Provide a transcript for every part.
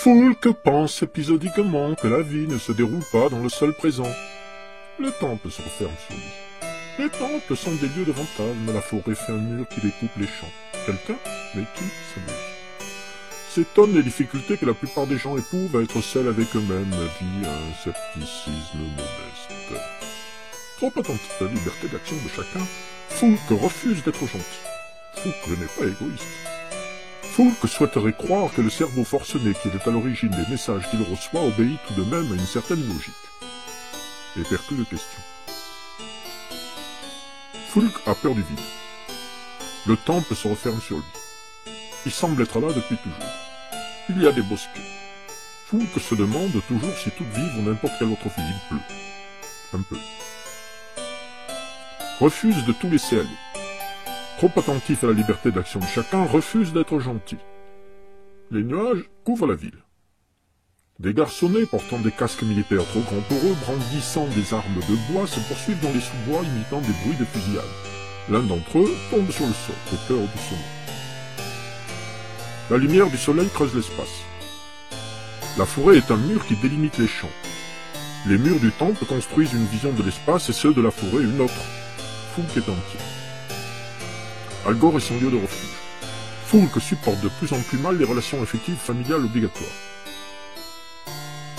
Foulque pense épisodiquement que la vie ne se déroule pas dans le seul présent. Le temple se referme sur lui. Les temples sont des lieux de fantasmes, la forêt fait un mur qui découpe les champs. Quelqu'un, mais qui s'amuse. S'étonnent les difficultés que la plupart des gens éprouvent à être seuls avec eux-mêmes, vit un scepticisme modeste. Trop attentif à la liberté d'action de chacun, Foulque refuse d'être gentil. Foulque n'est pas égoïste. Foulque souhaiterait croire que le cerveau forcené qui est à l'origine des messages qu'il reçoit obéit tout de même à une certaine logique. Et percule de questions. Foulque a peur du vide. Le temple se referme sur lui. Il semble être là depuis toujours. Il y a des bosquets. Foulque se demande toujours si toute vie ou n'importe quelle autre vie il pleut. Un peu. Refuse de tout laisser aller. Trop attentif à la liberté d'action de chacun, refuse d'être gentil. Les nuages couvrent la ville. Des garçonnets portant des casques militaires trop grands pour eux, brandissant des armes de bois, se poursuivent dans les sous-bois imitant des bruits de fusillade. L'un d'entre eux tombe sur le sol, et pleure doucement. La lumière du soleil creuse l'espace. La forêt est un mur qui délimite les champs. Les murs du temple construisent une vision de l'espace et ceux de la forêt une autre. Foulque est entier. Algor est son lieu de refuge. Foulque supporte de plus en plus mal les relations affectives familiales obligatoires.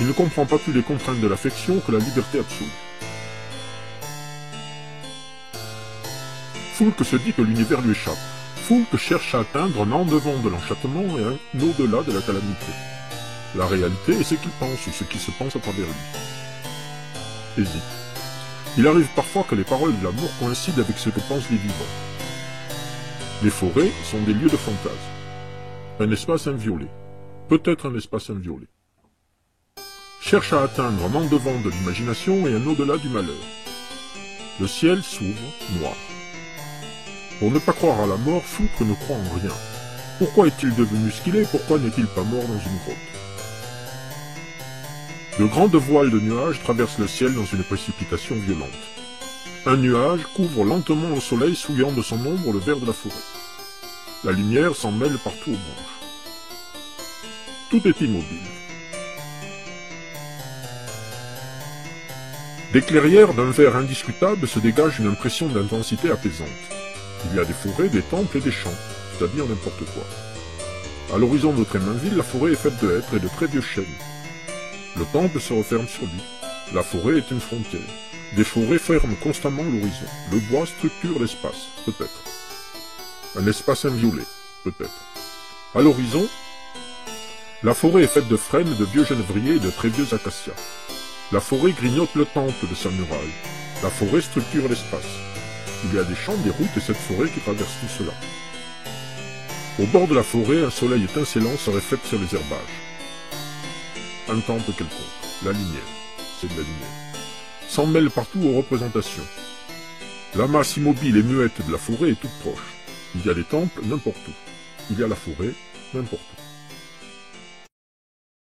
Il ne comprend pas plus les contraintes de l'affection que la liberté absolue. Foulque se dit que l'univers lui échappe. Foulque cherche à atteindre un en-devant de l'enchantement et un au-delà de la calamité. La réalité est ce qu'il pense ou ce qui se pense à travers lui. Hésite. Il arrive parfois que les paroles de l'amour coïncident avec ce que pensent les vivants. Les forêts sont des lieux de fantasmes. Un espace inviolé. Peut-être un espace inviolé. Cherche à atteindre un en-devant de l'imagination et un au-delà du malheur. Le ciel s'ouvre, noir. Pour ne pas croire à la mort, Foulque ne croit en rien. Pourquoi est-il devenu ce qu'il est? Pourquoi n'est-il pas mort dans une grotte? De grandes voiles de nuages traversent le ciel dans une précipitation violente. Un nuage couvre lentement le soleil souillant de son ombre le vert de la forêt. La lumière s'en mêle partout aux branches. Tout est immobile. Des clairières d'un vert indiscutable se dégage une impression d'intensité apaisante. Il y a des forêts, des temples et des champs, c'est-à-dire n'importe quoi. À l'horizon de Trémainville, la forêt est faite de hêtres et de très vieux chênes. Le temple se referme sur lui. La forêt est une frontière. Des forêts ferment constamment l'horizon. Le bois structure l'espace, peut-être. Un espace inviolé, peut-être. À l'horizon, la forêt est faite de frênes, de vieux genévriers et de très vieux acacias. La forêt grignote le temple de sa muraille. La forêt structure l'espace. Il y a des champs, des routes et cette forêt qui traverse tout cela. Au bord de la forêt, un soleil étincelant se reflète sur les herbages. Un temple quelconque. La lumière. C'est de la lumière. S'en mêle partout aux représentations. La masse immobile et muette de la forêt est toute proche. Il y a des temples n'importe où. Il y a la forêt n'importe où.